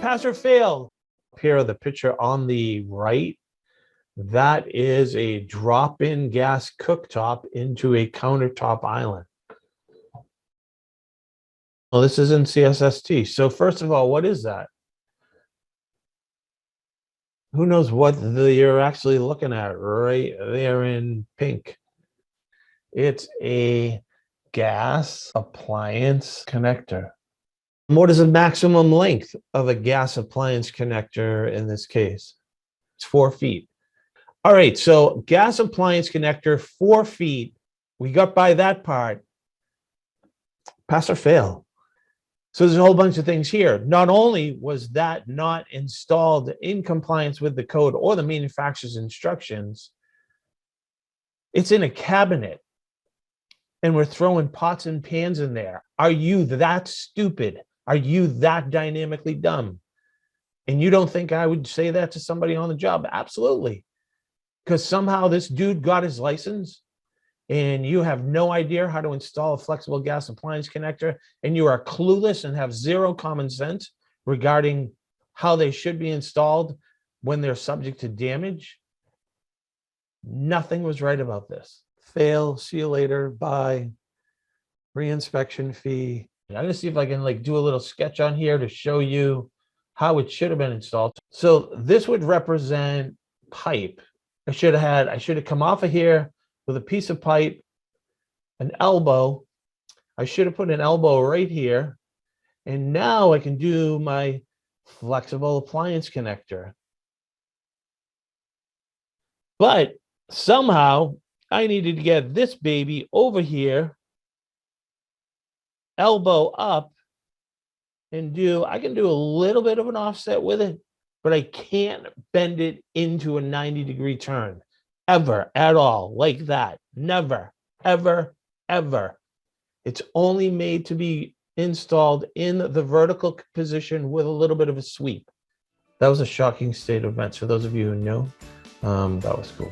Pass or fail. Here, the picture on the right, that is a drop-in gas cooktop into a countertop island. Well, this is in CSST. So first of all, what is that? Who knows what you're actually looking at right there in pink? It's a gas appliance connector. What is the maximum length of a gas appliance connector in this case? It's 4 feet. All right, so gas appliance connector, 4 feet. We got by that part. Pass or fail. So there's a whole bunch of things here. Not only was that not installed in compliance with the code or the manufacturer's instructions, it's in a cabinet and we're throwing pots and pans in there. Are you that stupid? Are you that dynamically dumb? And you don't think I would say that to somebody on the job? Absolutely. Because somehow this dude got his license and you have no idea how to install a flexible gas appliance connector, and you are clueless and have zero common sense regarding how they should be installed when they're subject to damage. Nothing was right about this. Fail, see you later, bye, reinspection fee. I'm gonna see if I can do a little sketch on here to show you how it should have been installed. So this would represent pipe. I should have come off of here with a piece of pipe, an elbow. I should have put an elbow right here. And now I can do my flexible appliance connector. But somehow I needed to get this baby over here, elbow up, and I can do a little bit of an offset with it, but I can't bend it into a 90-degree turn. Ever, at all, like that. Never, ever, ever. It's only made to be installed in the vertical position with a little bit of a sweep. That was a shocking state of events. For those of you who know, that was cool.